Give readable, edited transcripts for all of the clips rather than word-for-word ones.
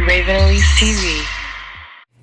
Raven Elyse TV.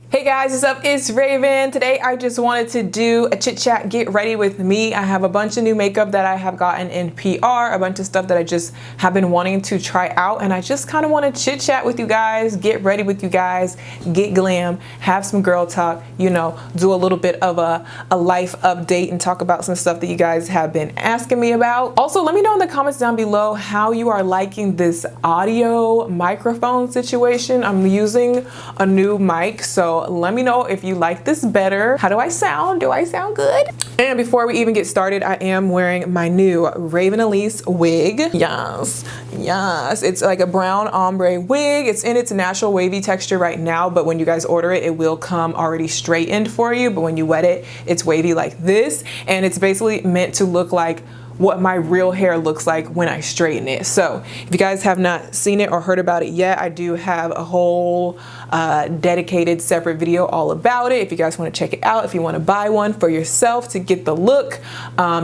Hey guys, what's up? It's Raven. Today I just wanted to do a chit chat, get ready with me. I have a bunch of new makeup that I have gotten in PR, a bunch of stuff that I just have been wanting to try out, and I just kind of want to chit chat with you guys, get ready with you guys, get glam, have some girl talk, you know, do a little bit of a life update and talk about some stuff that you guys have been asking me about. Also, let me know in the comments down below how you are liking this audio microphone situation. I'm using a new mic, so let me know if you like this better. How do I sound? Do I sound good? And before we even get started, I am wearing my new Raven Elyse wig. Yes, yes. It's like a brown ombre wig. It's in its natural wavy texture right now, but when you guys order it, it will come already straightened for you. But when you wet it, it's wavy like this. And it's basically meant to look like what my real hair looks like when I straighten it. So if you guys have not seen it or heard about it yet, I do have a whole dedicated separate video all about it. If you guys want to check it out, if you want to buy one for yourself to get the look,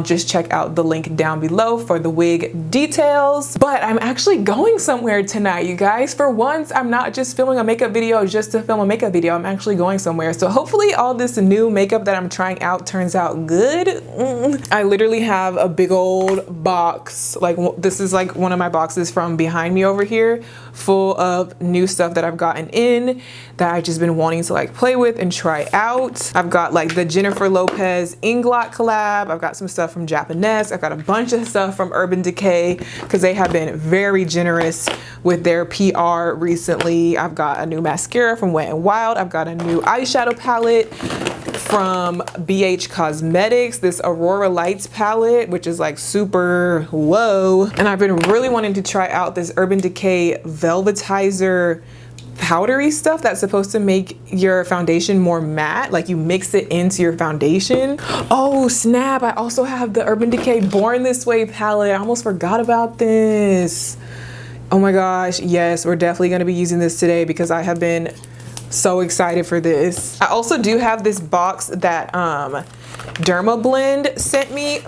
just check out the link down below for the wig details. But I'm actually going somewhere tonight, you guys. For once, I'm not just filming a makeup video just to film a makeup video. I'm actually going somewhere. So hopefully all this new makeup that I'm trying out turns out good. I literally have a big old box, like this is like one of my boxes from behind me over here, full of new stuff that I've gotten in that I've just been wanting to like play with and try out. I've got like the Jennifer Lopez Inglot collab. I've got some stuff from Japanese. I've got a bunch of stuff from Urban Decay because they have been very generous with their PR recently. I've got a new mascara from Wet n Wild. I've got a new eyeshadow palette from BH Cosmetics, this Aurora Lights palette, which is like super whoa. And I've been really wanting to try out this Urban Decay Velvetizer powdery stuff that's supposed to make your foundation more matte, like you mix it into your foundation. Oh snap, I also have the Urban Decay Born This Way palette. I almost forgot about this. Oh my gosh, yes, we're definitely gonna be using this today because I have been so excited for this. I also do have this box that Derma Blend sent me.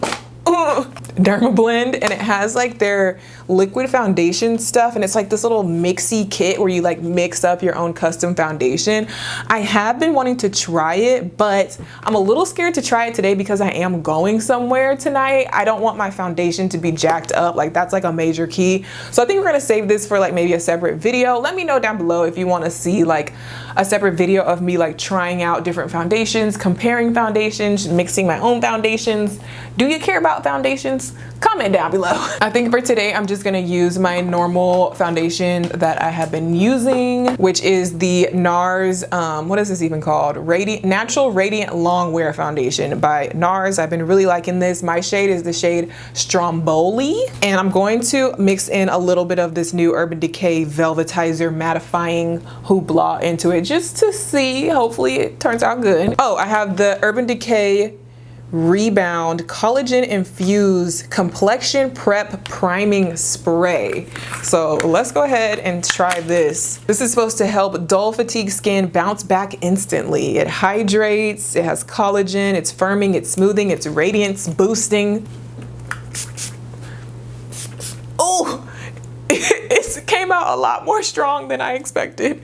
Derma Blend, and it has like their liquid foundation stuff, and it's like this little mixy kit where you like mix up your own custom foundation. I have been wanting to try it, but I'm a little scared to try it today because I am going somewhere tonight. I don't want my foundation to be jacked up, like that's like a major key. So I think we're gonna save this for like maybe a separate video. Let me know down below if you want to see like a separate video of me like trying out different foundations, comparing foundations, mixing my own foundations. Do you care about foundations? Comment down below. I think for today I'm just gonna use my normal foundation that I have been using, which is the NARS, what is this even called? Natural Radiant Long Wear Foundation by NARS. I've been really liking this. My shade is the shade Stromboli, and I'm going to mix in a little bit of this new Urban Decay Velvetizer mattifying hoopla into it just to see. Hopefully it turns out good. Oh, I have the Urban Decay Rebound Collagen Infused Complexion Prep Priming Spray. So let's go ahead and try this. This is supposed to help dull fatigue skin bounce back instantly. It hydrates, it has collagen, it's firming, it's smoothing, it's radiance boosting. Oh, it came out a lot more strong than I expected.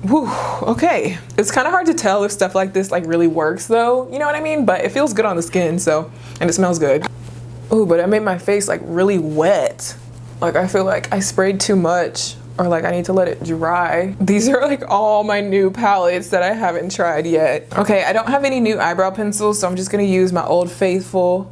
Whew, okay. It's kind of hard to tell if stuff like this like really works though, you know what I mean? But it feels good on the skin, so, and it smells good. Ooh, but it made my face like really wet. Like I feel like I sprayed too much, or like I need to let it dry. These are like all my new palettes that I haven't tried yet. Okay, I don't have any new eyebrow pencils, so I'm just gonna use my Old Faithful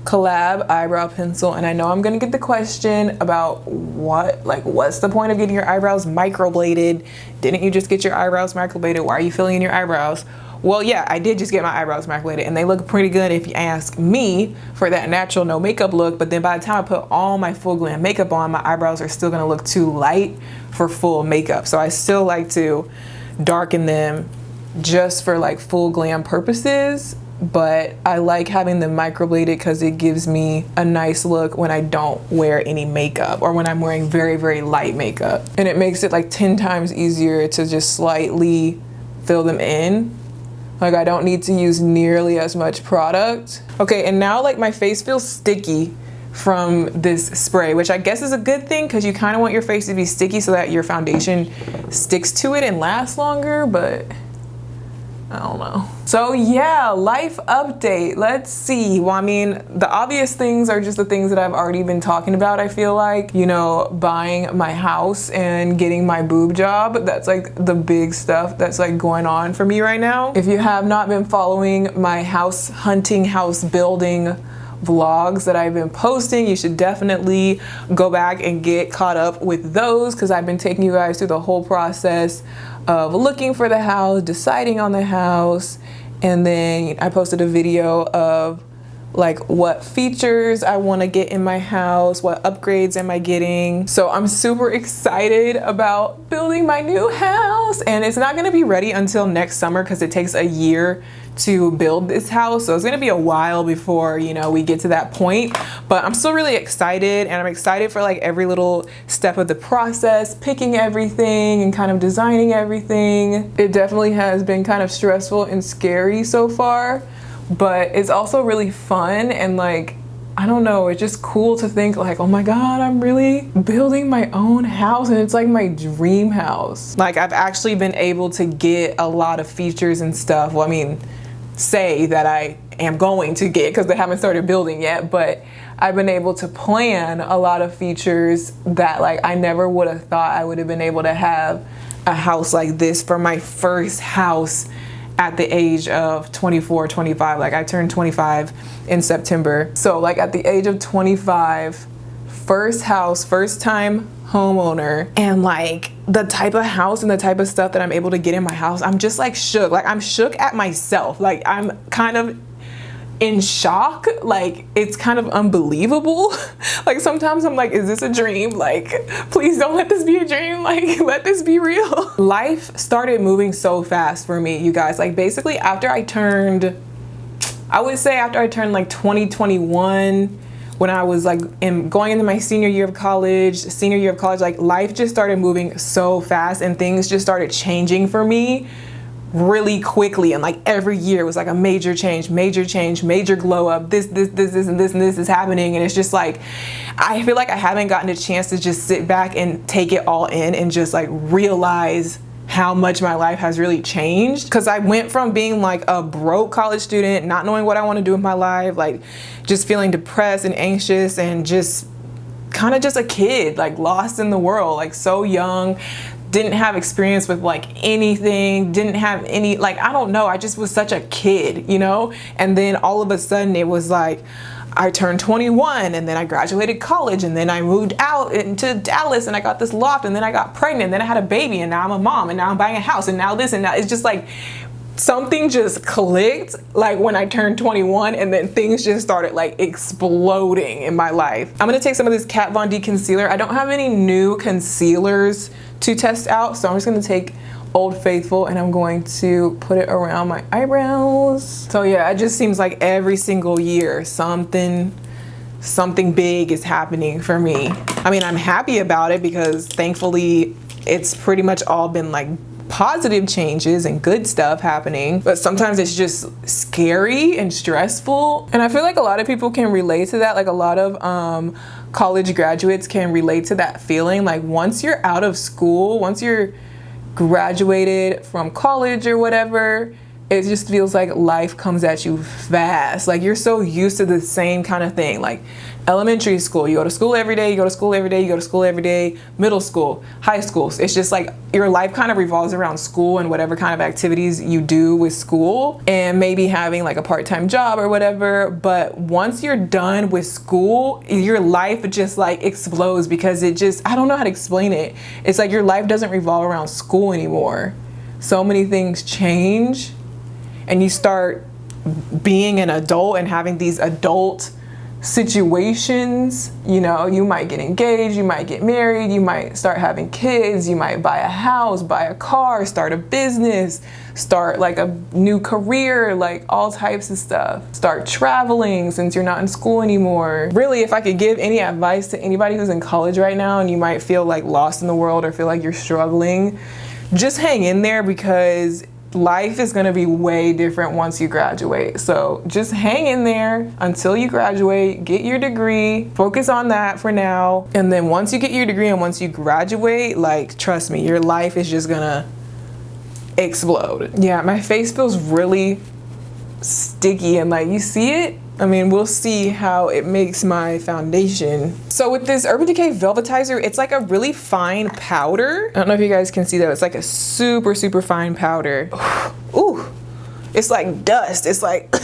collab eyebrow pencil. And I know I'm gonna get the question about what's the point of getting your eyebrows microbladed? Didn't you just get your eyebrows microbladed? Why are you filling in your eyebrows? Well, yeah, I did just get my eyebrows microbladed, and they look pretty good if you ask me for that natural no makeup look. But then by the time I put all my full glam makeup on, my eyebrows are still gonna look too light for full makeup. So I still like to darken them just for like full glam purposes. But I like having them microbladed because it gives me a nice look when I don't wear any makeup, or when I'm wearing very, very light makeup. And it makes it like 10 times easier to just slightly fill them in. Like I don't need to use nearly as much product. Okay, and now like my face feels sticky from this spray, which I guess is a good thing because you kind of want your face to be sticky so that your foundation sticks to it and lasts longer, but I don't know. So yeah, life update. Let's see. Well, I mean, the obvious things are just the things that I've already been talking about, I feel like. You know, buying my house and getting my boob job. That's like the big stuff that's like going on for me right now. If you have not been following my house hunting, house building vlogs that I've been posting, you should definitely go back and get caught up with those, because I've been taking you guys through the whole process of looking for the house, deciding on the house, and then I posted a video of like what features I want to get in my house, what upgrades am I getting. So I'm super excited about building my new house, and it's not going to be ready until next summer because it takes a year to build this house, so it's gonna be a while before, you know, we get to that point. But I'm still really excited, and I'm excited for like every little step of the process, picking everything and kind of designing everything. It definitely has been kind of stressful and scary so far, but it's also really fun, and like, I don't know, it's just cool to think like, oh my God, I'm really building my own house, and it's like my dream house. Like, I've actually been able to get a lot of features and stuff. Well, I mean, say that I am going to get, because they haven't started building yet, but I've been able to plan a lot of features that like I never would have thought I would have been able to have a house like this for my first house at the age of 24, 25. Like, I turned 25 in September. So like at the age of 25, first house, first time homeowner, and like the type of house and the type of stuff that I'm able to get in my house, I'm just like shook. Like, I'm shook at myself. Like, I'm kind of in shock. Like, it's kind of unbelievable. Like, sometimes I'm like, is this a dream? Like, please don't let this be a dream. Like, let this be real. Life started moving so fast for me, you guys. Like, basically after I turned, I would say after I turned like 2021, when I was like going into my senior year of college, like life just started moving so fast, and things just started changing for me really quickly. And like every year was like a major change, major glow up, this and this is happening. And it's just like, I feel like I haven't gotten a chance to just sit back and take it all in and just like realize how much my life has really changed. Because I went from being like a broke college student, not knowing what I want to do with my life, like just feeling depressed and anxious, and just kind of just a kid, like lost in the world, like so young, didn't have experience with like anything, didn't have any, like, I don't know, I just was such a kid, you know? And then all of a sudden it was like, I turned 21, and then I graduated college, and then I moved out into Dallas, and I got this loft, and then I got pregnant, and then I had a baby, and now I'm a mom, and now I'm buying a house, and now this, and now it's just like something just clicked like when I turned 21, and then things just started like exploding in my life. I'm gonna take some of this Kat Von D concealer. I don't have any new concealers to test out, so I'm just gonna take Old Faithful, and I'm going to put it around my eyebrows. So yeah, it just seems like every single year something big is happening for me. I mean, I'm happy about it because thankfully it's pretty much all been like positive changes and good stuff happening, but sometimes it's just scary and stressful. And I feel like a lot of people can relate to that. Like, a lot of college graduates can relate to that feeling. Like, once you're out of school, once you're graduated from college or whatever, it just feels like life comes at you fast. Like, you're so used to the same kind of thing. Like elementary school, you go to school every day, you go to school every day, you go to school every day. Middle school, high school, it's just like your life kind of revolves around school and whatever kind of activities you do with school, and maybe having like a part-time job or whatever. But once you're done with school, your life just like explodes, because it just, I don't know how to explain it. It's like your life doesn't revolve around school anymore. So many things change, and you start being an adult and having these adult situations. You know, you might get engaged, you might get married, you might start having kids, you might buy a house, buy a car, start a business, start like a new career, like all types of stuff. Start traveling since you're not in school anymore. Really, if I could give any advice to anybody who's in college right now and you might feel like lost in the world or feel like you're struggling, just hang in there, because life is gonna be way different once you graduate. So just hang in there until you graduate, get your degree, focus on that for now. And then once you get your degree and once you graduate, like, trust me, your life is just gonna explode. Yeah, my face feels really sticky and like, you see it? I mean, we'll see how it makes my foundation. So with this Urban Decay Velvetizer, it's like a really fine powder. I don't know if you guys can see that. It's like a super, super fine powder. Ooh, it's like dust. It's like,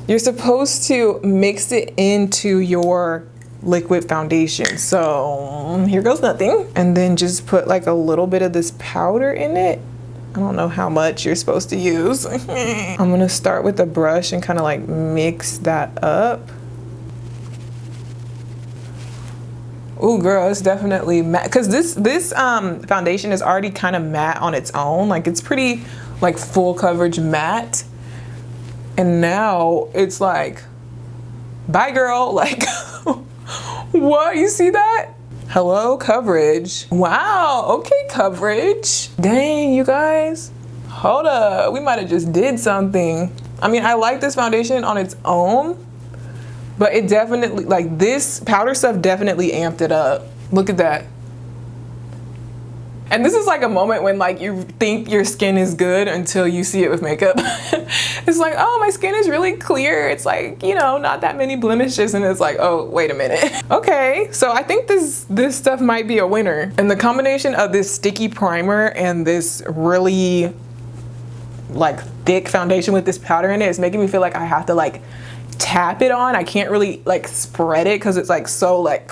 you're supposed to mix it into your liquid foundation. So here goes nothing. And then just put like a little bit of this powder in it. I don't know how much you're supposed to use. I'm gonna start with a brush and kind of like mix that up. Ooh, girl, it's definitely matte. Cause this foundation is already kind of matte on its own. Like, it's pretty like full coverage matte. And now it's like, bye girl, like, what, you see that? Hello, coverage. Wow, okay, coverage. Dang, you guys. Hold up, we might have just did something. I mean, I like this foundation on its own, but it definitely, like, this powder stuff definitely amped it up. Look at that. And this is like a moment when like you think your skin is good until you see it with makeup. It's like, oh, my skin is really clear. It's like, you know, not that many blemishes, and it's like, oh, wait a minute. Okay, so I think this stuff might be a winner. And the combination of this sticky primer and this really like thick foundation with this powder in it is making me feel like I have to like tap it on. I can't really like spread it because it's like so like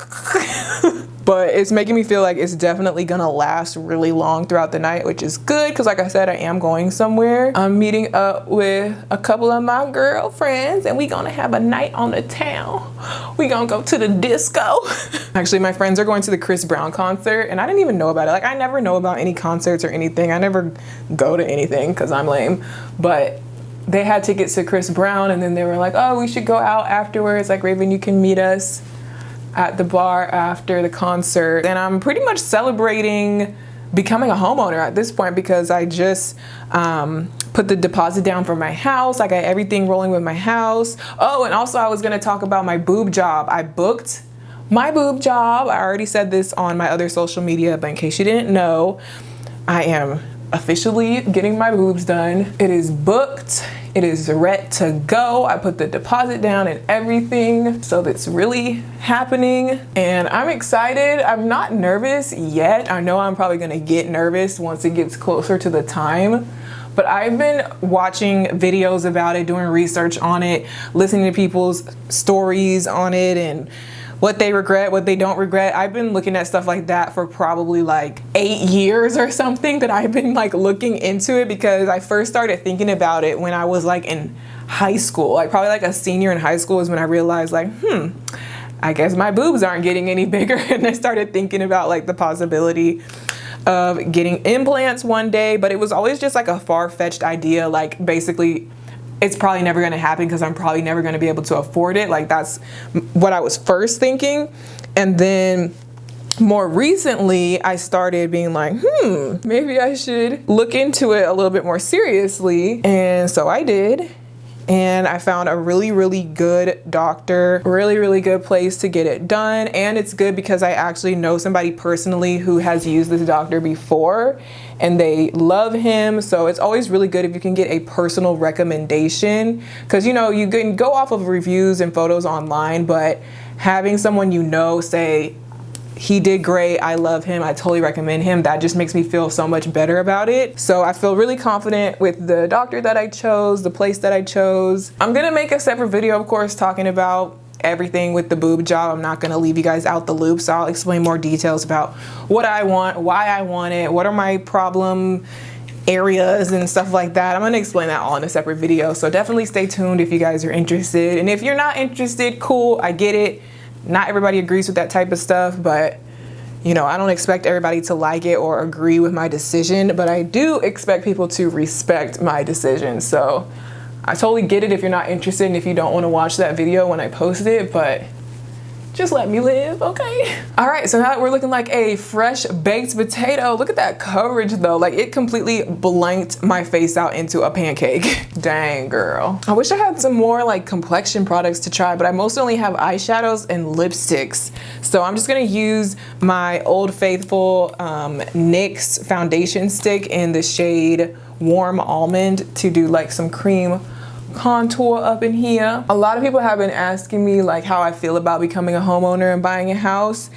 but it's making me feel like it's definitely gonna last really long throughout the night, which is good because like I said, I am going somewhere. I'm meeting up with a couple of my girlfriends and we gonna have a night on the town. We gonna go to the disco. Actually, my friends are going to the Chris Brown concert and I didn't even know about it. Like, I never know about any concerts or anything. I never go to anything because I'm lame, but they had tickets to Chris Brown and then they were like, oh, we should go out afterwards. Like, Raven, you can meet us at the bar after the concert. And I'm pretty much celebrating becoming a homeowner at this point because I just put the deposit down for my house. I got everything rolling with my house. Oh, and also I was gonna talk about my boob job. I booked my boob job. I already said this on my other social media, but in case you didn't know, I am officially getting my boobs done. It is booked. It is ready to go. I put the deposit down and everything, so that's really happening and I'm excited. I'm not nervous yet. I know I'm probably gonna get nervous once it gets closer to the time, but I've been watching videos about it, doing research on it, listening to people's stories on it and what they regret, what they don't regret. I've been looking at stuff like that for probably like 8 years or something, that I've been like looking into it because I first started thinking about it when I was like in high school. Like probably like a senior in high school is when I realized like, I guess my boobs aren't getting any bigger. And I started thinking about like the possibility of getting implants one day, but it was always just like a far-fetched idea. Like basically, it's probably never gonna happen because I'm probably never gonna be able to afford it. Like that's what I was first thinking. And then more recently, I started being like, maybe I should look into it a little bit more seriously. And so I did. And I found a really, really good doctor, really, really good place to get it done. And it's good because I actually know somebody personally who has used this doctor before and they love him. So it's always really good if you can get a personal recommendation, because you know, you can go off of reviews and photos online, but having someone you know say, he did great, I love him, I totally recommend him, that just makes me feel so much better about it. So I feel really confident with the doctor that I chose, the place that I chose. I'm gonna make a separate video, of course, talking about everything with the boob job. I'm not gonna leave you guys out the loop, so I'll explain more details about what I want, why I want it, what are my problem areas and stuff like that. I'm gonna explain that all in a separate video, so definitely stay tuned if you guys are interested. And if you're not interested, cool, I get it. Not everybody agrees with that type of stuff, but you know, I don't expect everybody to like it or agree with my decision, but I do expect people to respect my decision. So I totally get it if you're not interested and if you don't want to watch that video when I post it, but Just let me live, okay? All right, so now that we're looking like a fresh baked potato, look at that coverage though. Like it completely blanked my face out into a pancake. Dang, girl. I wish I had some more like complexion products to try, but I mostly only have eyeshadows and lipsticks. So I'm just gonna use my Old Faithful NYX foundation stick in the shade Warm Almond to do like some cream contour up in here. A lot of people have been asking me like how I feel about becoming a homeowner and buying a house.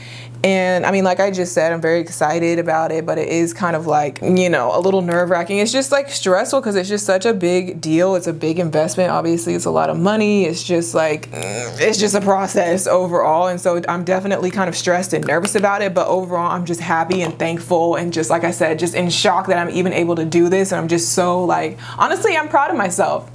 And I mean, like I just said, I'm very excited about it, but it is kind of like, you know, a little nerve-wracking. It's just like stressful because it's just such a big deal. It's a big investment. Obviously, it's a lot of money. It's just like, it's just a process overall. And so I'm definitely kind of stressed and nervous about it. But overall, I'm just happy and thankful. And just like I said, just in shock that I'm even able to do this. And I'm just so like, honestly, I'm proud of myself.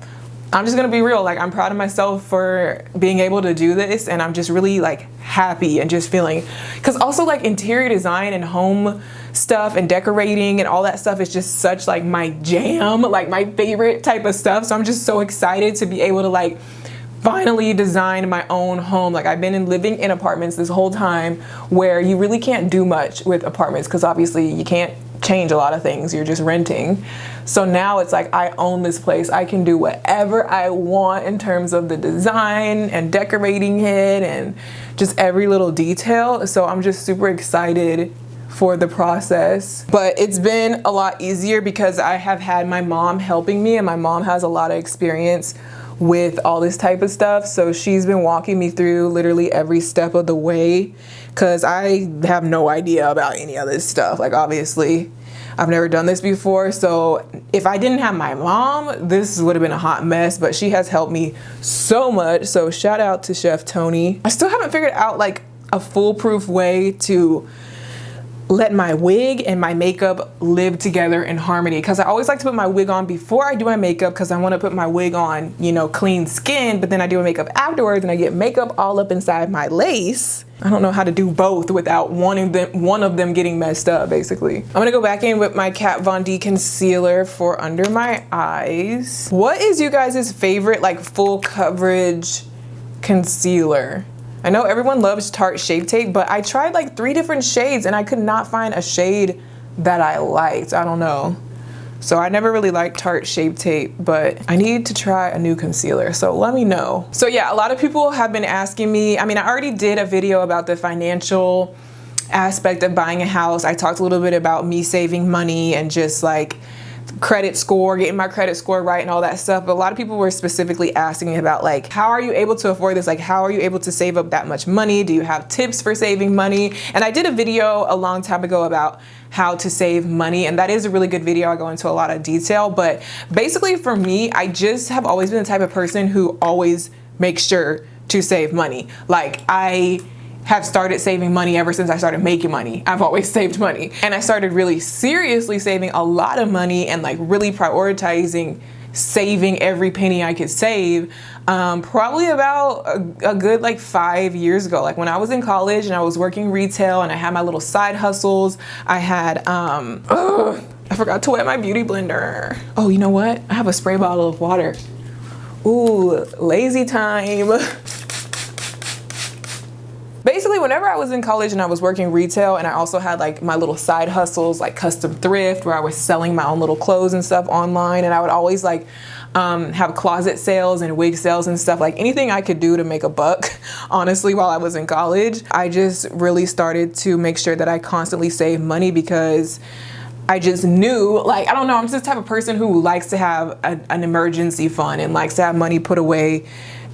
I'm just gonna be real, like I'm proud of myself for being able to do this, and I'm just really like happy and just feeling, because also like interior design and home stuff and decorating and all that stuff is just such like my jam, like my favorite type of stuff. So I'm just so excited to be able to like finally design my own home. Like I've been living in apartments this whole time where you really can't do much with apartments because obviously you can't change a lot of things, you're just renting. So now it's like I own this place. I can do whatever I want in terms of the design and decorating it and just every little detail. So I'm just super excited for the process. But it's been a lot easier because I have had my mom helping me, and my mom has a lot of experience with all this type of stuff. So she's been walking me through literally every step of the way because I have no idea about any of this stuff. Like obviously I've never done this before. So if I didn't have my mom, this would have been a hot mess, but she has helped me so much. So shout out to Chef Tony. I still haven't figured out like a foolproof way to let my wig and my makeup live together in harmony, because I always like to put my wig on before I do my makeup because I want to put my wig on, you know, clean skin, but then I do my makeup afterwards and I get makeup all up inside my lace. I don't know how to do both without one of them getting messed up, basically. I'm gonna go back in with my Kat Von D concealer for under my eyes. What is you guys' favorite like full coverage concealer? I know everyone loves Tarte Shape Tape, but I tried like 3 different shades and I could not find a shade that I liked. I don't know. So I never really liked Tarte Shape Tape, but I need to try a new concealer. So let me know. So yeah, a lot of people have been asking me, I mean, I already did a video about the financial aspect of buying a house. I talked a little bit about me saving money and just like credit score, getting my credit score right and all that stuff. But a lot of people were specifically asking me about like, how are you able to afford this? Like, how are you able to save up that much money? Do you have tips for saving money? And I did a video a long time ago about how to save money, and that is a really good video. I go into a lot of detail, but basically for me, I just have always been the type of person who always makes sure to save money. Like I have started saving money ever since I started making money. I've always saved money. And I started really seriously saving a lot of money and like really prioritizing saving every penny I could save probably about a good like 5 years ago. Like when I was in college and I was working retail and I had my little side hustles. I had, I forgot to wet my beauty blender. Oh, you know what? I have a spray bottle of water. Ooh, lazy time. Basically, whenever I was in college and I was working retail, and I also had like my little side hustles, like custom thrift, where I was selling my own little clothes and stuff online, and I would always like have closet sales and wig sales and stuff, like anything I could do to make a buck, honestly, while I was in college. I just really started to make sure that I constantly save money because I just knew, like, I don't know, I'm just the type of person who likes to have an emergency fund and likes to have money put away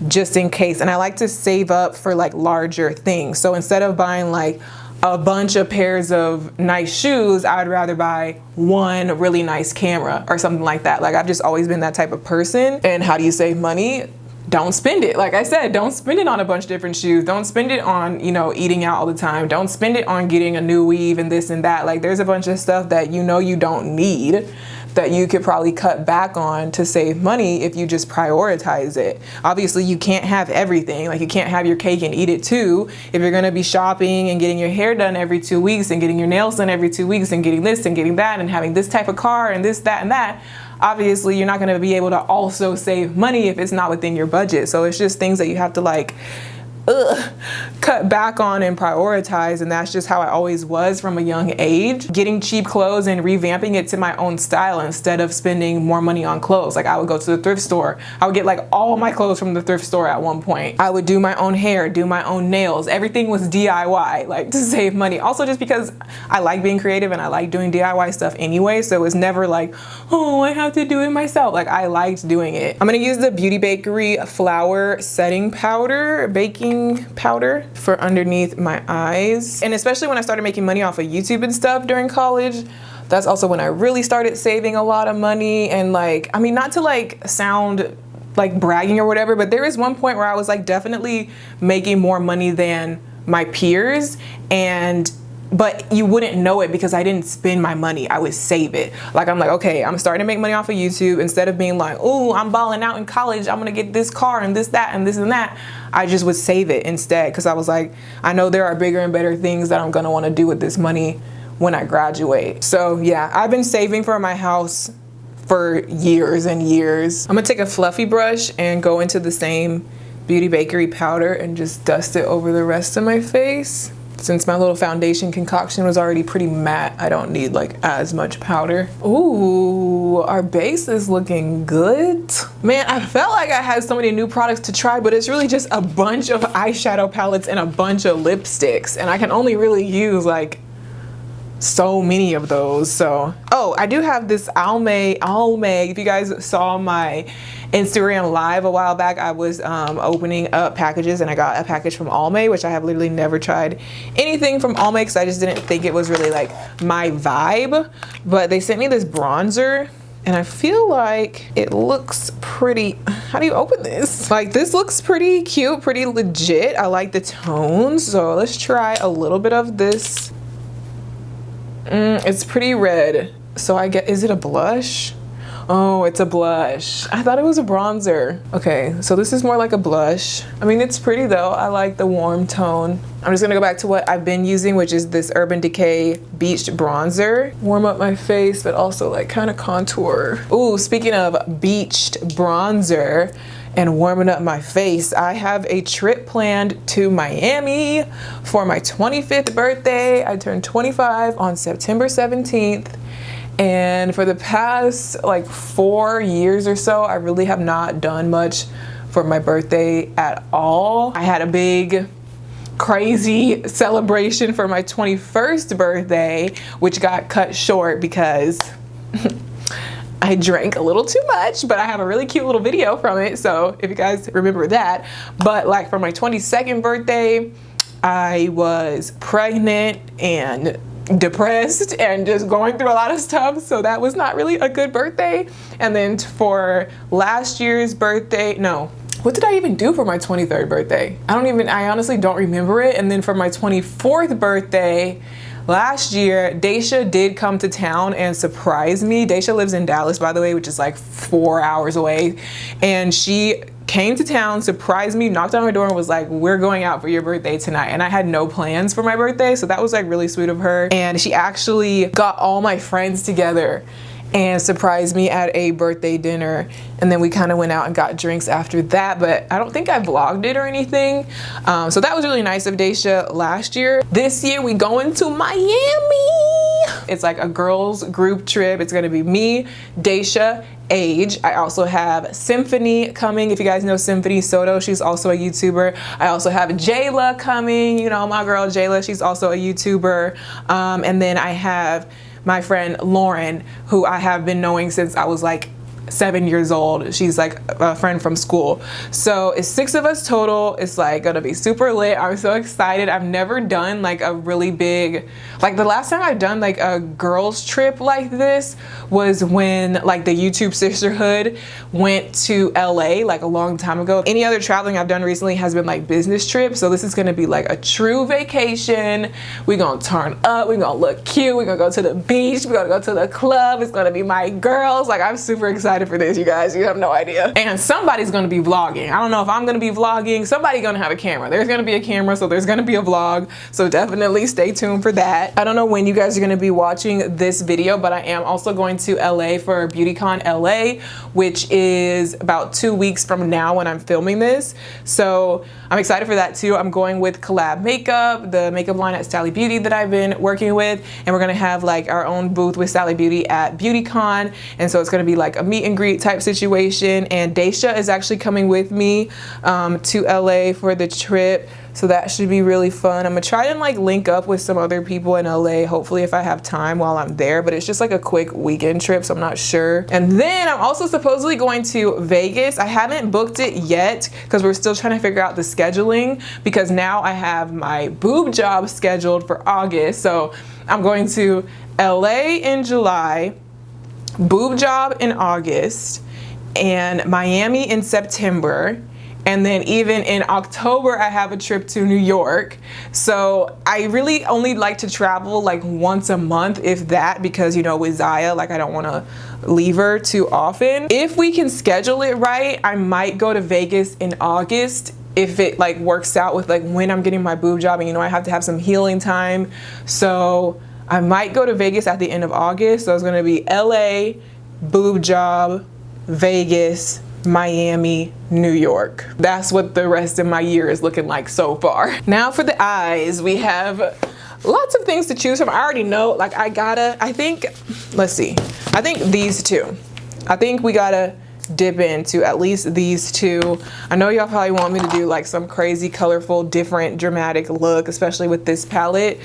just in case. And I like to save up for like larger things. So instead of buying like a bunch of pairs of nice shoes, I would rather buy one really nice camera or something like that. Like I've just always been that type of person. And how do you save money? Don't spend it. Like I said, don't spend it on a bunch of different shoes. Don't spend it on, you know, eating out all the time. Don't spend it on getting a new weave and this and that. Like there's a bunch of stuff that you know you don't need that you could probably cut back on to save money if you just prioritize it. Obviously you can't have everything. Like you can't have your cake and eat it too. If you're gonna be shopping and getting your hair done every 2 weeks and getting your nails done every 2 weeks and getting this and getting that and having this type of car and this, that, and that, obviously you're not gonna be able to also save money if it's not within your budget. So it's just things that you have to like cut back on and prioritize, and that's just how I always was from a young age. Getting cheap clothes and revamping it to my own style instead of spending more money on clothes. Like I would go to the thrift store. I would get like all my clothes from the thrift store at one point. I would do my own hair, do my own nails. Everything was DIY, like to save money. Also just because I like being creative and I like doing DIY stuff anyway, so it was never like, oh, I have to do it myself. Like I liked doing it. I'm gonna use the Beauty Bakery Flour Setting Powder, baking powder for underneath my eyes. And especially when I started making money off of YouTube and stuff during college, that's also when I really started saving a lot of money. And like, I mean, not to like sound like bragging or whatever, but there is one point where I was like definitely making more money than my peers, but you wouldn't know it because I didn't spend my money. I would save it. Like I'm like, okay, I'm starting to make money off of YouTube. Instead of being like, oh, I'm balling out in college, I'm gonna get this car and this, that, and this and that. I just would save it instead, because I was like, I know there are bigger and better things that I'm gonna wanna do with this money when I graduate. So yeah, I've been saving for my house for years and years. I'm gonna take a fluffy brush and go into the same Beauty Bakery powder and just dust it over the rest of my face. Since my little foundation concoction was already pretty matte, I don't need like as much powder. Ooh, our base is looking good. Man, I felt like I had so many new products to try, but it's really just a bunch of eyeshadow palettes and a bunch of lipsticks. And I can only really use like so many of those. So, oh, I do have this Almay. If you guys saw my Instagram live a while back, I was opening up packages, and I got a package from Almay, which I have literally never tried anything from Almay because I just didn't think it was really like my vibe. But they sent me this bronzer, and I feel like it looks pretty. How do you open this? Like, this looks pretty cute, pretty legit. I like the tones. So let's try a little bit of this. It's pretty red. So I get, is it a blush? Oh, it's a blush. I thought it was a bronzer. Okay, so this is more like a blush. I mean, it's pretty though. I like the warm tone. I'm just gonna go back to what I've been using, which is this Urban Decay Beached Bronzer. Warm up my face, but also like kind of contour. Ooh, speaking of beached bronzer and warming up my face, I have a trip planned to Miami for my 25th birthday. I turned 25 on September 17th. And for the past like 4 years or so, I really have not done much for my birthday at all. I had a big, crazy celebration for my 21st birthday, which got cut short because I drank a little too much, but I have a really cute little video from it, so if you guys remember that. But like for my 22nd birthday, I was pregnant and depressed and just going through a lot of stuff, so that was not really a good birthday. And then for last year's birthday, no, what did I even do for my 23rd birthday? I honestly don't remember it. And then for my 24th birthday last year, Daisha did come to town and surprise me. Daisha lives in Dallas, by the way, which is like 4 hours away. And she came to town, surprised me, knocked on my door and was like, we're going out for your birthday tonight. And I had no plans for my birthday, so that was like really sweet of her. And she actually got all my friends together and surprised me at a birthday dinner. And then we kind of went out and got drinks after that, but I don't think I vlogged it or anything. So that was really nice of Daisha last year. This year we going to Miami. It's like a girls group trip. It's gonna be me, Daisha, Age. I also have Symphony coming. If you guys know Symphony Soto, she's also a YouTuber. I also have Jayla coming, you know, my girl Jayla, she's also a YouTuber. And then I have my friend Lauren, who I have been knowing since I was like 7 years old. She's like a friend from school. So it's 6 of us total. It's like gonna be super lit. I'm so excited. I've never done like a really big, like the last time I've done like a girls trip like this was when like the YouTube sisterhood went to LA like a long time ago. Any other traveling I've done recently has been like business trips. So this is gonna be like a true vacation. We're gonna turn up, we're gonna look cute, we're gonna go to the beach, we're gonna go to the club. It's gonna be my girls. Like I'm super excited excited for this, you guys. You have no idea. And somebody's gonna be vlogging. I don't know if I'm gonna be vlogging. Somebody's gonna have a camera. There's gonna be a camera, so there's gonna be a vlog. So definitely stay tuned for that. I don't know when you guys are gonna be watching this video, but I am also going to LA for BeautyCon LA, which is about 2 weeks from now when I'm filming this. So I'm excited for that too. I'm going with Collab Makeup, the makeup line at Sally Beauty that I've been working with, and we're gonna have like our own booth with Sally Beauty at BeautyCon, and so it's gonna be like a meet and greet type situation. And Daisha is actually coming with me to LA for the trip, so that should be really fun. I'm gonna try and like link up with some other people in LA, hopefully if I have time while I'm there, but it's just like a quick weekend trip, so I'm not sure. And then I'm also supposedly going to Vegas. I haven't booked it yet because we're still trying to figure out the scheduling, because now I have my boob job scheduled for August. So I'm going to LA in July, boob job in August, and Miami in September. And then even in October, I have a trip to New York. So I really only like to travel like once a month, if that, because, you know, with Zaya, like I don't want to leave her too often. If we can schedule it right, I might go to Vegas in August if it like works out with like when I'm getting my boob job, and you know I have to have some healing time. So I might go to Vegas at the end of August. So it's gonna be LA, boob job, Vegas, Miami, New York. That's what the rest of my year is looking like so far. Now for the eyes, we have lots of things to choose from. I already know, like I think, let's see. I think these two. I think we gotta dip into at least these two. I know y'all probably want me to do like some crazy, colorful, different, dramatic look, especially with this palette.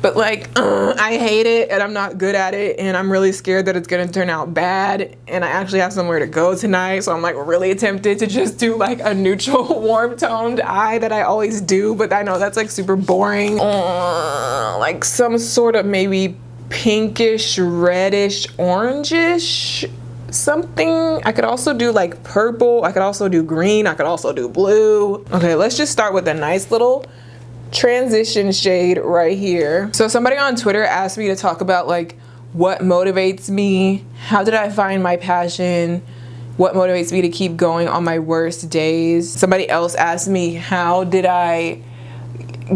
But like, I hate it and I'm not good at it, and I'm really scared that it's gonna turn out bad, and I actually have somewhere to go tonight, so I'm like really tempted to just do like a neutral warm toned eye that I always do, but I know that's like super boring. Like some sort of maybe pinkish, reddish, orangish something. I could also do like purple, I could also do green, I could also do blue. Okay, let's just start with a nice little transition shade right here. So somebody on Twitter asked me to talk about like what motivates me, how did I find my passion, what motivates me to keep going on my worst days. Somebody else asked me how did I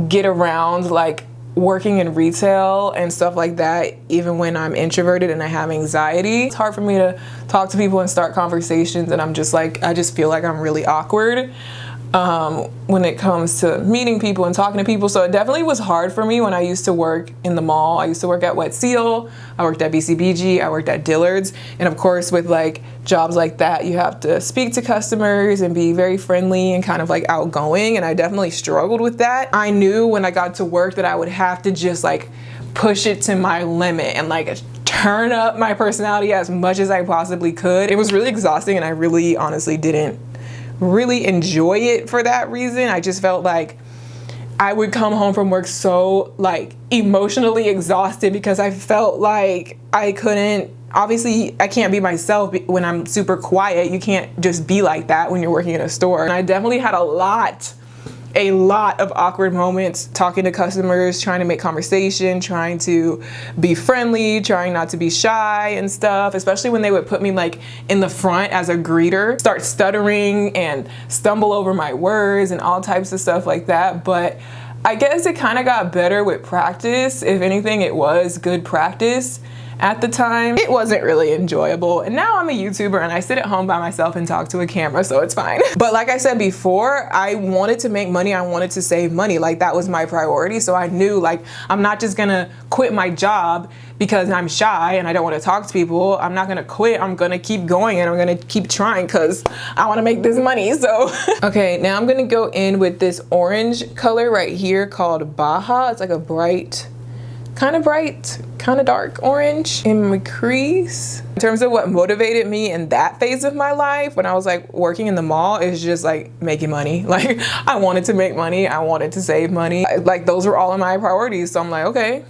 get around like working in retail and stuff like that even when I'm introverted and I have anxiety. It's hard for me to talk to people and start conversations, and I'm just like, I just feel like I'm really awkward when it comes to meeting people and talking to people. So it definitely was hard for me when I used to work in the mall. I used to work at Wet Seal, I worked at BCBG, I worked at Dillard's, and of course with like jobs like that you have to speak to customers and be very friendly and kind of like outgoing, and I definitely struggled with that. I knew when I got to work that I would have to just like push it to my limit and like turn up my personality as much as I possibly could. It was really exhausting, and I really honestly didn't really enjoy it for that reason. I just felt like I would come home from work so like emotionally exhausted because I felt like I couldn't, obviously I can't be myself when I'm super quiet. You can't just be like that when you're working in a store. And I definitely had a lot of awkward moments talking to customers, trying to make conversation, trying to be friendly, trying not to be shy and stuff, especially when they would put me like in the front as a greeter, start stuttering and stumble over my words and all types of stuff like that. But I guess it kind of got better with practice. If anything, it was good practice. At the time, it wasn't really enjoyable, and now I'm a YouTuber and I sit at home by myself and talk to a camera, so it's fine. But like I said before, I wanted to make money, I wanted to save money, like that was my priority. So I knew like I'm not just gonna quit my job because I'm shy and I don't want to talk to people. I'm not gonna quit, I'm gonna keep going and I'm gonna keep trying because I want to make this money. So okay, now I'm gonna go in with this orange color right here called Baja. It's like a bright, kind of dark orange in my crease. In terms of what motivated me in that phase of my life when I was like working in the mall, is just like making money. Like I wanted to make money, I wanted to save money. Like those were all of my priorities. So I'm like, okay,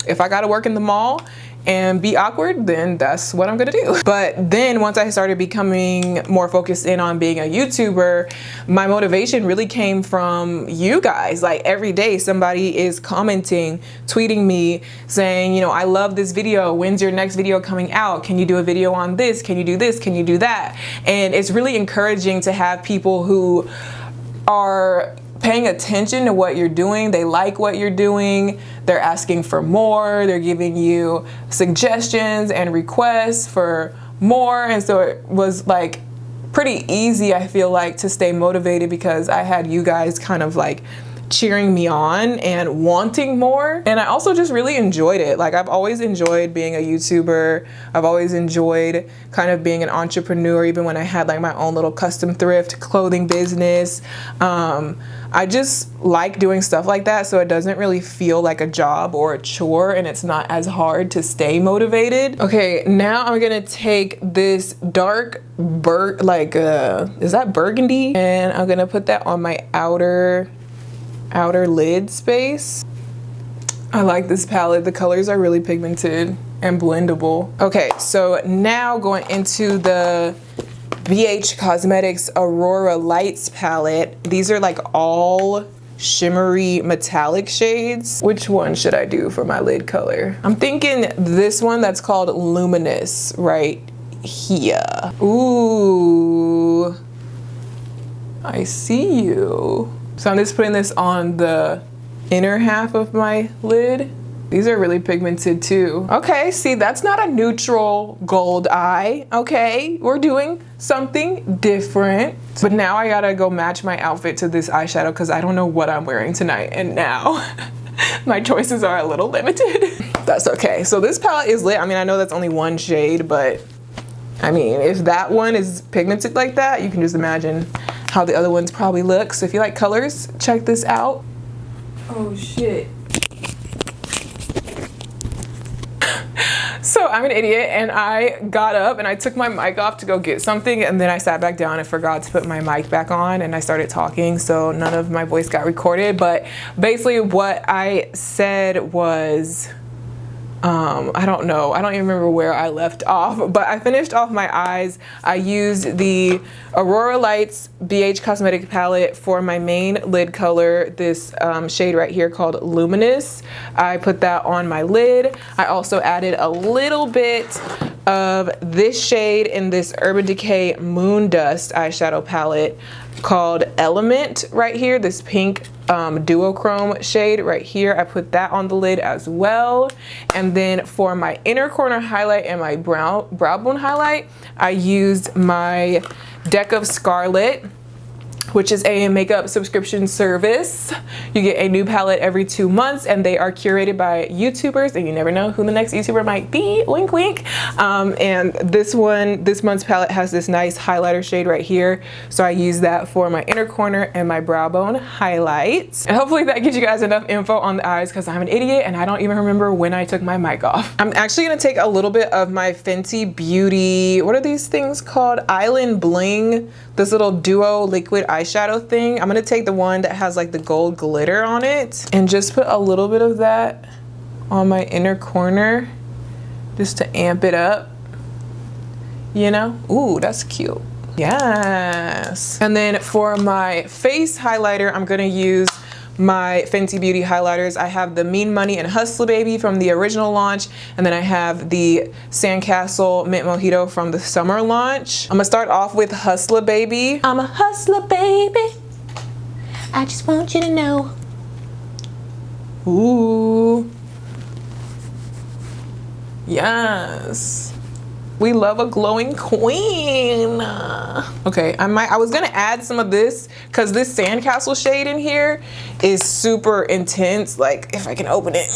if I gotta work in the mall and be awkward, then that's what I'm gonna do. But then once I started becoming more focused in on being a YouTuber, my motivation really came from you guys. Like every day somebody is commenting, tweeting me saying, you know, I love this video. When's your next video coming out? Can you do a video on this? Can you do this? Can you do that? And it's really encouraging to have people who are paying attention to what you're doing. They like what you're doing. They're asking for more. They're giving you suggestions and requests for more. And so it was like pretty easy, I feel like, to stay motivated because I had you guys kind of like cheering me on and wanting more. And I also just really enjoyed it. Like I've always enjoyed being a YouTuber. I've always enjoyed kind of being an entrepreneur, even when I had like my own little custom thrift clothing business. I just like doing stuff like that, so it doesn't really feel like a job or a chore, and it's not as hard to stay motivated. Okay, now I'm gonna take this dark is that burgundy? And I'm gonna put that on my outer lid space. I like this palette. The colors are really pigmented and blendable. Okay, so now going into the BH Cosmetics Aurora Lights palette. These are like all shimmery metallic shades. Which one should I do for my lid color? I'm thinking this one that's called Luminous right here. Ooh, I see you. So I'm just putting this on the inner half of my lid. These are really pigmented too. Okay, see, that's not a neutral gold eye. Okay, we're doing something different. But now I gotta go match my outfit to this eyeshadow because I don't know what I'm wearing tonight. And now my choices are a little limited. That's okay. So this palette is lit. I mean, I know that's only one shade, but I mean, if that one is pigmented like that, you can just imagine how the other ones probably look. So if you like colors, check this out. Oh shit. So I'm an idiot and I got up and I took my mic off to go get something, and then I sat back down and forgot to put my mic back on, and I started talking, so none of my voice got recorded. But basically what I said was, I don't know, I don't even remember where I left off, but I finished off my eyes. I used the Aurora Lights BH Cosmetic palette for my main lid color, this shade right here called Luminous. I put that on my lid. I also added a little bit of this shade in this Urban Decay Moon Dust eyeshadow palette called Element right here, this pink duochrome shade right here. I put that on the lid as well. And then for my inner corner highlight and my brow bone highlight, I used my Deck of Scarlet, which is a makeup subscription service. You get a new palette every 2 months, and they are curated by YouTubers, and you never know who the next YouTuber might be, wink wink. And this month's palette has this nice highlighter shade right here, so I use that for my inner corner and my brow bone highlights. And hopefully that gives you guys enough info on the eyes, because I'm an idiot and I don't even remember when I took my mic off. I'm actually gonna take a little bit of my Fenty Beauty, what are these things called? Island Bling, this little duo liquid eyeshadow thing. I'm gonna take the one that has like the gold glitter on it and just put a little bit of that on my inner corner just to amp it up, you know? Ooh, that's cute. Yes. And then for my face highlighter, I'm gonna use my Fenty Beauty highlighters. I have the Mean Money and Hustler Baby from the original launch, and then I have the Sandcastle Mint Mojito from the summer launch. I'm gonna start off with Hustler Baby. I'm a hustler, baby. I just want you to know. Ooh. Yes. We love a glowing queen. Okay, I was gonna add some of this because this Sandcastle shade in here is super intense. Like, if I can open it.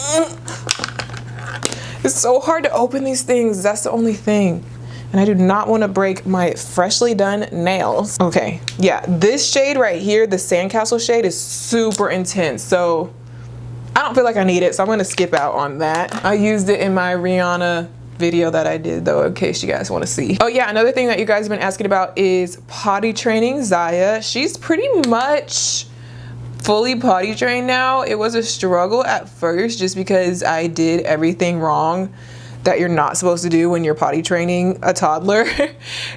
It's so hard to open these things. That's the only thing. And I do not want to break my freshly done nails. Okay, yeah, this shade right here, the Sandcastle shade, is super intense. So I don't feel like I need it, so I'm gonna skip out on that. I used it in my Rihanna video that I did though, in case you guys want to see. Oh yeah, another thing that you guys have been asking about is potty training Zaya. She's pretty much fully potty trained now. It was a struggle at first just because I did everything wrong that you're not supposed to do when you're potty training a toddler.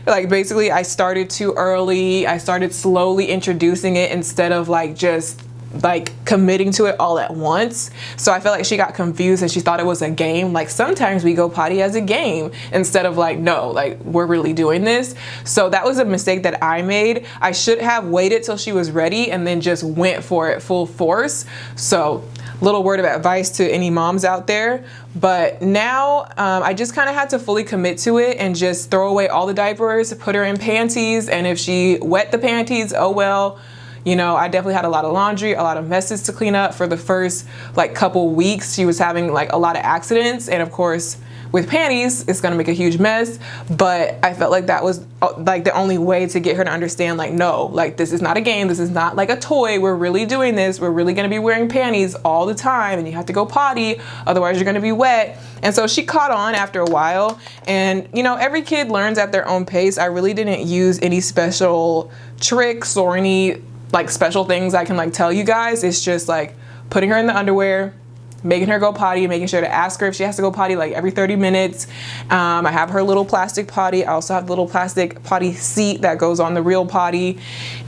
Like basically I started too early. I started slowly introducing it instead of like just like committing to it all at once. So I felt like she got confused and she thought it was a game. Like sometimes we go potty as a game instead of like, no, like we're really doing this. So that was a mistake that I made. I should have waited till she was ready and then just went for it full force. So little word of advice to any moms out there. But now I just kind of had to fully commit to it and just throw away all the diapers, put her in panties, and if she wet the panties, oh well. You know, I definitely had a lot of laundry, a lot of messes to clean up for the first like couple weeks. She was having like a lot of accidents, and of course with panties it's gonna make a huge mess, but I felt like that was like the only way to get her to understand like, no, like this is not a game, this is not like a toy, we're really doing this, we're really gonna be wearing panties all the time and you have to go potty, otherwise you're gonna be wet. And so she caught on after a while, and you know, every kid learns at their own pace. I really didn't use any special tricks or any like special things I can like tell you guys. It's just like putting her in the underwear, making her go potty, making sure to ask her if she has to go potty like every 30 minutes. I have her little plastic potty. I also have the little plastic potty seat that goes on the real potty,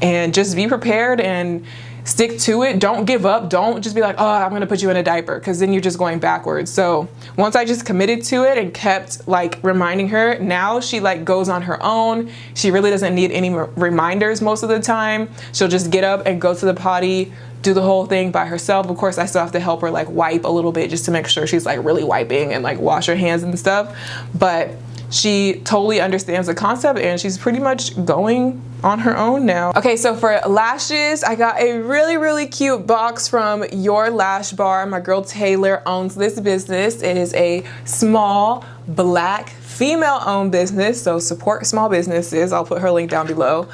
and just be prepared and stick to it. Don't give up. Don't just be like, oh, I'm gonna put you in a diaper, because then you're just going backwards. So once I just committed to it and kept like reminding her, now she like goes on her own. She really doesn't need any reminders most of the time. She'll just get up and go to the potty, do the whole thing by herself. Of course, I still have to help her like wipe a little bit just to make sure she's like really wiping and like wash her hands and stuff. But she totally understands the concept and she's pretty much going on her own now. Okay, so for lashes, I got a really cute box from Your Lash Bar. My girl Taylor owns this business. It is a small black female-owned business, so support small businesses. I'll put her link down below.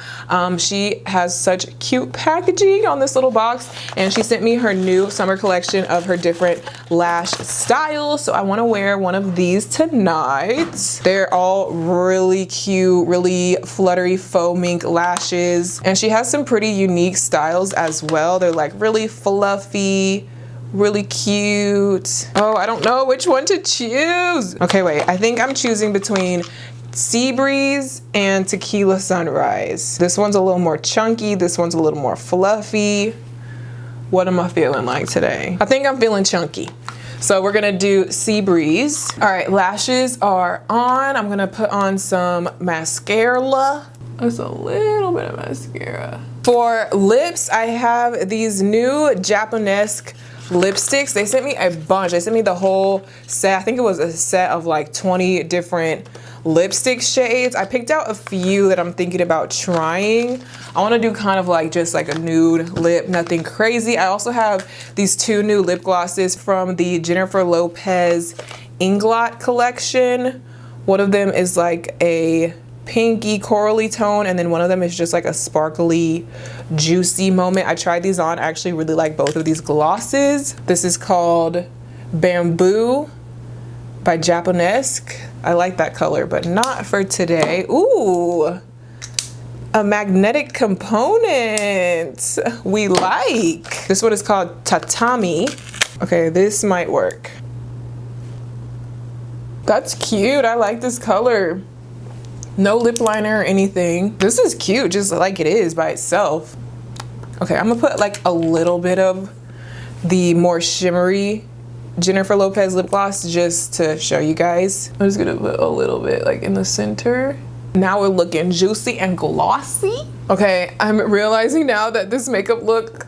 She has such cute packaging on this little box, and she sent me her new summer collection of her different lash styles. So I want to wear one of these tonight. They're all really cute, really fluttery faux mink lashes, and she has some pretty unique styles as well. They're like really fluffy, really cute. Oh, I don't know which one to choose. Okay, wait, I think I'm choosing between Sea Breeze and Tequila Sunrise. This one's a little more chunky, this one's a little more fluffy. What am I feeling like today? I think I'm feeling chunky. So we're gonna do Sea Breeze. All right, lashes are on. I'm gonna put on some mascara. Just a little bit of mascara. For lips, I have these new Japanese lipsticks. They sent me a bunch. They sent me the whole set. I think it was a set of like 20 different lipstick shades. I picked out a few that I'm thinking about trying. I want to do kind of like just like a nude lip, nothing crazy. I also have these two new lip glosses from the Jennifer Lopez Inglot collection. One of them is like a pinky corally tone, and then one of them is just like a sparkly juicy moment. I tried these on. I actually really like both of these glosses. This is called Bamboo by Japanese. I like that color, but not for today. Ooh, a magnetic component we like. This one is called Tatami. Okay, this might work. That's cute. I like this color. No lip liner or anything. This is cute, just like it is by itself. Okay, I'm gonna put like a little bit of the more shimmery Jennifer Lopez lip gloss just to show you guys. I'm just gonna put a little bit like in the center. Now we're looking juicy and glossy. Okay, I'm realizing now that this makeup look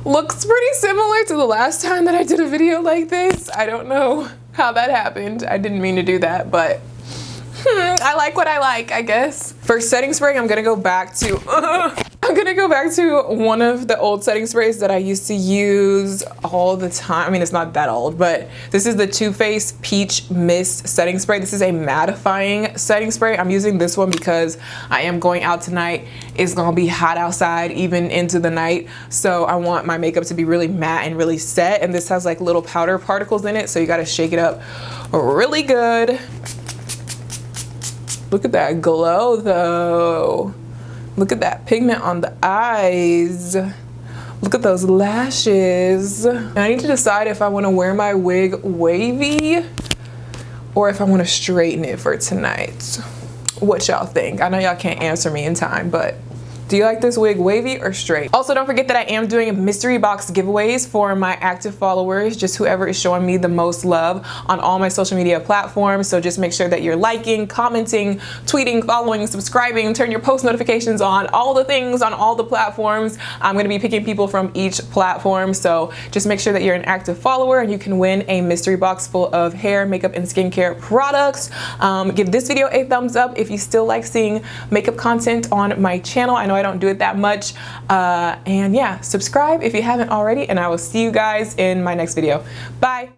looks pretty similar to the last time that I did a video like this. I don't know how that happened. I didn't mean to do that, but I like what I like, I guess. For setting spray, I'm gonna go back to one of the old setting sprays that I used to use all the time. I mean, it's not that old, but this is the Too Faced Peach Mist setting spray. This is a mattifying setting spray. I'm using this one because I am going out tonight. It's gonna be hot outside even into the night, so I want my makeup to be really matte and really set, and this has like little powder particles in it, so you gotta shake it up really good. Look at that glow though. Look at that pigment on the eyes. Look at those lashes. And I need to decide if I want to wear my wig wavy or if I want to straighten it for tonight. What y'all think? I know y'all can't answer me in time, but do you like this wig wavy or straight? Also, don't forget that I am doing mystery box giveaways for my active followers, just whoever is showing me the most love on all my social media platforms. So just make sure that you're liking, commenting, tweeting, following, subscribing, turn your post notifications on, all the things on all the platforms. I'm gonna be picking people from each platform. So just make sure that you're an active follower and you can win a mystery box full of hair, makeup, and skincare products. Give this video a thumbs up if you still like seeing makeup content on my channel. I know I don't do it that much. And yeah, subscribe if you haven't already, and I will see you guys in my next video. Bye.